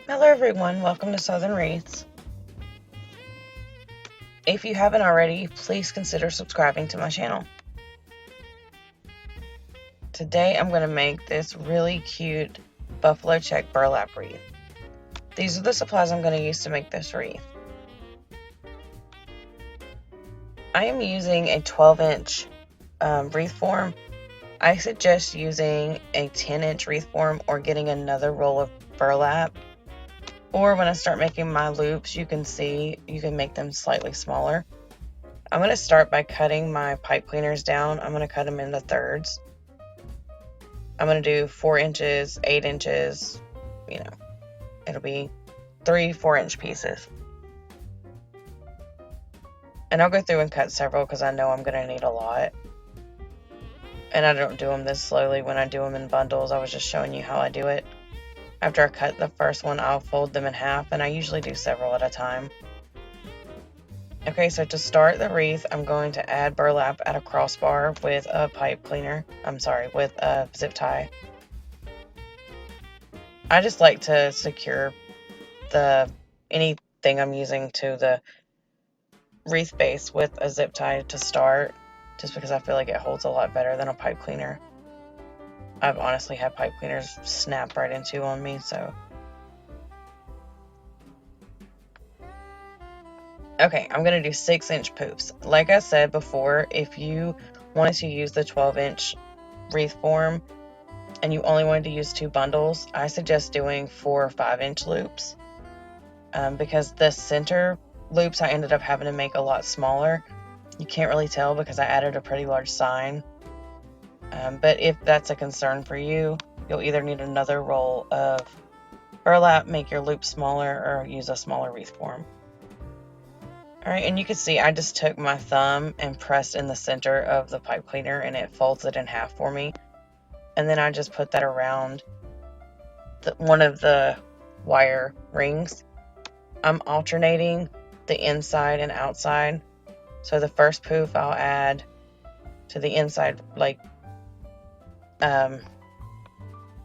Hello everyone, welcome to Southern Wreaths. If you haven't already, please consider subscribing to my channel. Today I'm going to make this really cute buffalo check burlap wreath. These are the supplies I'm going to use to make this wreath. I am using a 12-inch wreath form. I suggest using a 10-inch wreath form or getting another roll of burlap. Or when I start making my loops, you can see you can make them slightly smaller. I'm going to start by cutting my pipe cleaners down. I'm going to cut them into thirds. I'm going to do 4 inches, 8 inches, it'll be 3 4-inch pieces. And I'll go through and cut several because I know I'm going to need a lot. And I don't do them this slowly when I do them in bundles. I was just showing you how I do it. After I cut the first one, I'll fold them in half, and I usually do several at a time. Okay, so to start the wreath, I'm going to add burlap at a crossbar with a pipe cleaner. With a zip tie. I just like to secure anything I'm using to the wreath base with a zip tie to start, just because I feel like it holds a lot better than a pipe cleaner. I've honestly had pipe cleaners snap right into on me, so. Okay, I'm going to do 6-inch POUFs. Like I said before, if you wanted to use the 12-inch wreath form and you only wanted to use 2 bundles, I suggest doing 4 or 5-inch loops. Because the center loops I ended up having to make a lot smaller. You can't really tell because I added a pretty large sign. But if that's a concern for you, you'll either need another roll of burlap, make your loop smaller, or use a smaller wreath form. Alright, and you can see I just took my thumb and pressed in the center of the pipe cleaner and it folds it in half for me. And then I just put that around one of the wire rings. I'm alternating the inside and outside. So the first POUF I'll add to the inside,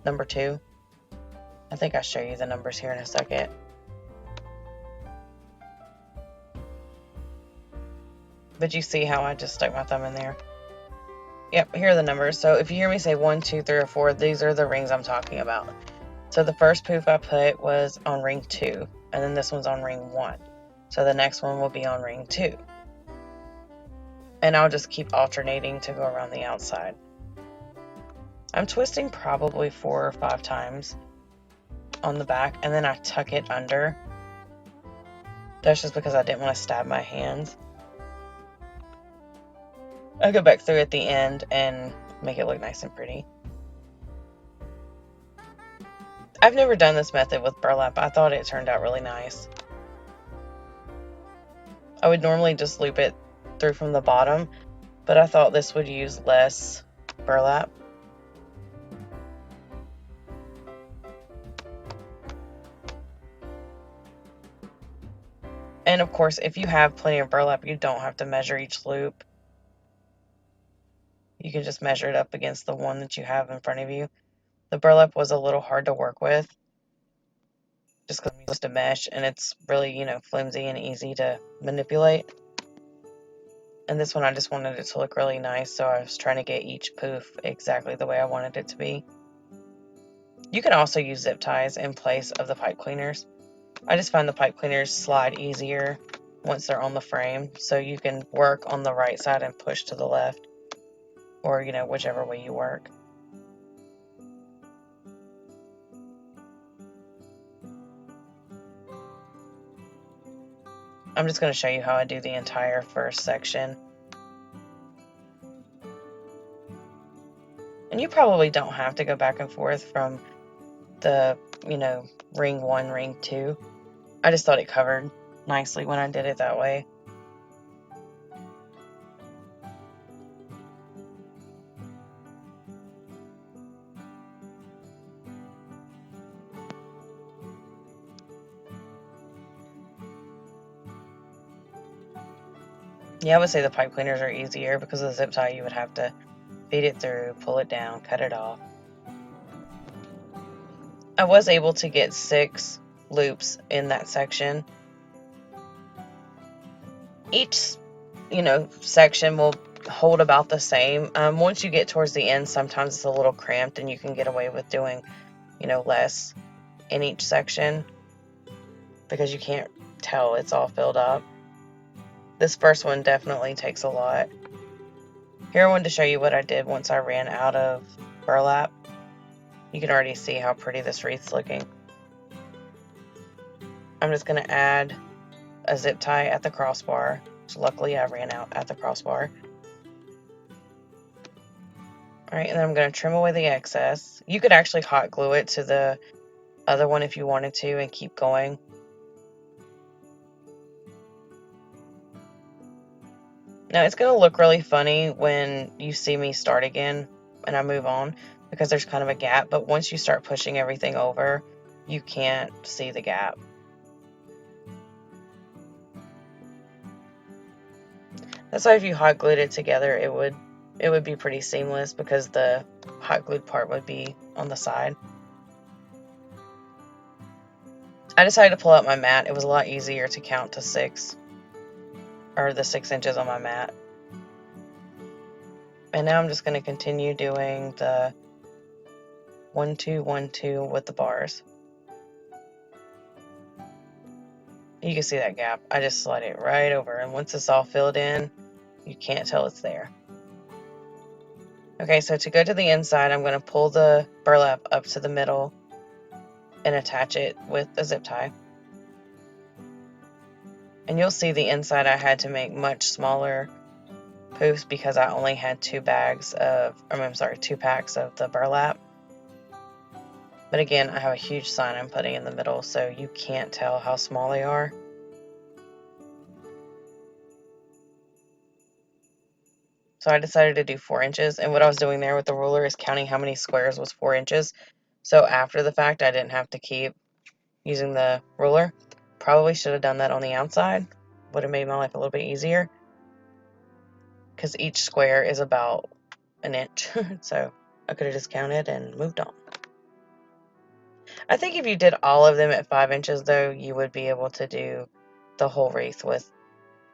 number 2. I think I'll show you the numbers here in a second. But you see how I just stuck my thumb in there? Yep, here are the numbers. So if you hear me say 1, 2, 3, or 4, these are the rings I'm talking about. So the first POUF I put was on ring 2, and then this one's on ring 1. So the next one will be on ring 2. And I'll just keep alternating to go around the outside. I'm twisting probably 4 or 5 times on the back, and then I tuck it under. That's just because I didn't want to stab my hands. I'll go back through at the end and make it look nice and pretty. I've never done this method with burlap. I thought it turned out really nice. I would normally just loop it through from the bottom, but I thought this would use less burlap. And of course, if you have plenty of burlap, you don't have to measure each loop. You can just measure it up against the one that you have in front of you. The burlap was a little hard to work with, just because I'm used to mesh, and it's really, flimsy and easy to manipulate. And this one, I just wanted it to look really nice, so I was trying to get each POUF exactly the way I wanted it to be. You can also use zip ties in place of the pipe cleaners. I just find the pipe cleaners slide easier once they're on the frame, so you can work on the right side and push to the left, or, whichever way you work. I'm just going to show you how I do the entire first section. And you probably don't have to go back and forth from the, ring 1, ring 2. I just thought it covered nicely when I did it that way. Yeah, I would say the pipe cleaners are easier because of the zip tie. You would have to feed it through, pull it down, cut it off. I was able to get 6 loops in that section. Each, section will hold about the same. Once you get towards the end, sometimes it's a little cramped and you can get away with doing, less in each section because you can't tell it's all filled up. This first one definitely takes a lot. Here I wanted to show you what I did once I ran out of burlap. You can already see how pretty this wreath's looking. I'm just going to add a zip tie at the crossbar. So luckily I ran out at the crossbar. Alright, and then I'm going to trim away the excess. You could actually hot glue it to the other one if you wanted to and keep going. Now it's going to look really funny when you see me start again and I move on because there's kind of a gap, but once you start pushing everything over, you can't see the gap. That's why if you hot glued it together, it would be pretty seamless because the hot glued part would be on the side. I decided to pull out my mat. It was a lot easier to count to 6, or the 6 inches on my mat. And now I'm just going to continue doing the 1, 2, 1, 2 with the bars. You can see that gap. I just slide it right over, and once it's all filled in, you can't tell it's there. Okay, so to go to the inside, I'm going to pull the burlap up to the middle and attach it with a zip tie. And you'll see the inside I had to make much smaller poofs because I only had 2 packs of the burlap. But again, I have a huge sign I'm putting in the middle, so you can't tell how small they are. So I decided to do 4 inches, and what I was doing there with the ruler is counting how many squares was 4 inches. So after the fact, I didn't have to keep using the ruler. Probably should have done that on the outside. Would have made my life a little bit easier. Because each square is about an inch. So I could have just counted and moved on. I think if you did all of them at 5 inches, though, you would be able to do the whole wreath with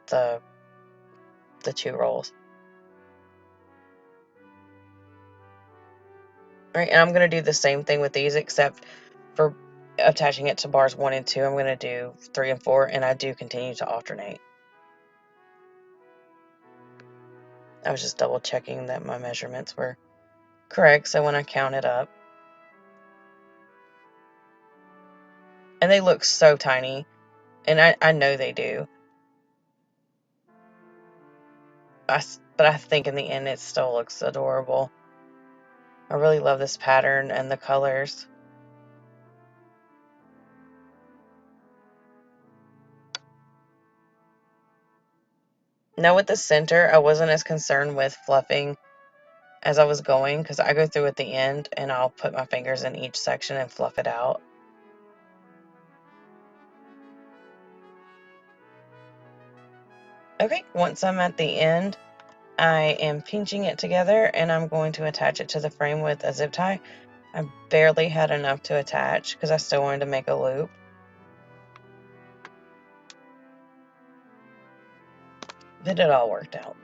the 2 rolls. Alright, and I'm going to do the same thing with these, except for attaching it to bars 1 and 2, I'm going to do 3 and 4, and I do continue to alternate. I was just double checking that my measurements were correct, so when I count it up. And they look so tiny, and I know they do. But I think in the end it still looks adorable. I really love this pattern and the colors. Now with the center, I wasn't as concerned with fluffing as I was going, because I go through at the end and I'll put my fingers in each section and fluff it out. Okay, once I'm at the end, I am pinching it together and I'm going to attach it to the frame with a zip tie. I barely had enough to attach because I still wanted to make a loop. But it all worked out.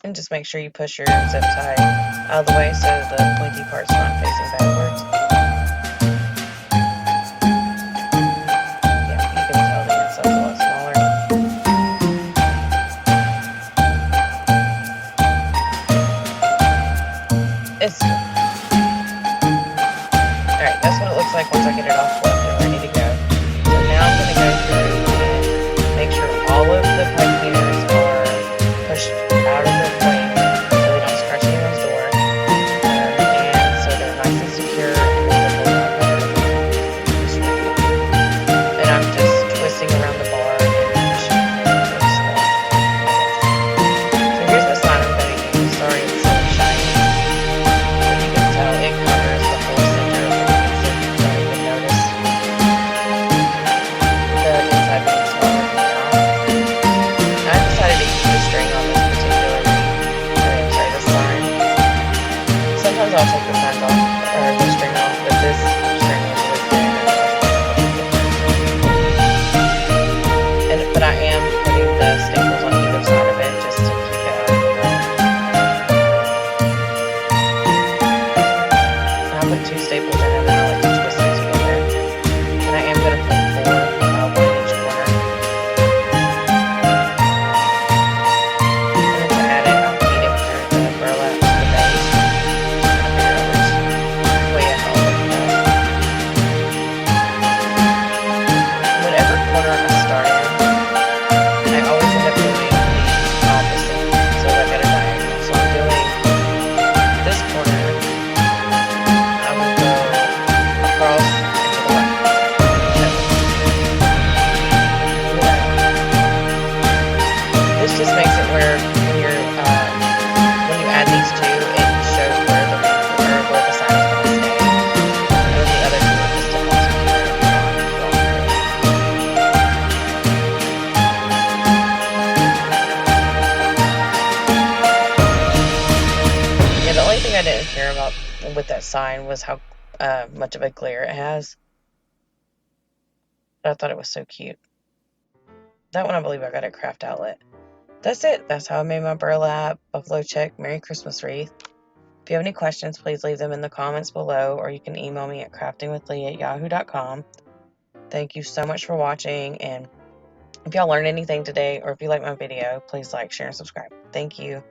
And just make sure you push your zip tie out of the way so the pointy part's not facing backwards. Yeah, you can tell the inside's a lot smaller. Alright, that's what it looks like once I get it all fluffed and ready to go. So now I'm going to go through and make sure all of the pipe cleaners are pushed out of the frame so they don't scratch anyone's door, and so they're nice and secure concern about with that sign was how much of a glare it has. But I thought it was so cute. That one I believe I got at Craft Outlet. That's it. That's how I made my burlap buffalo check Merry Christmas wreath. If you have any questions, please leave them in the comments below, or you can email me at craftingwithlee@yahoo.com. Thank you so much for watching, and if y'all learned anything today, or if you like my video, please like, share, and subscribe. Thank you.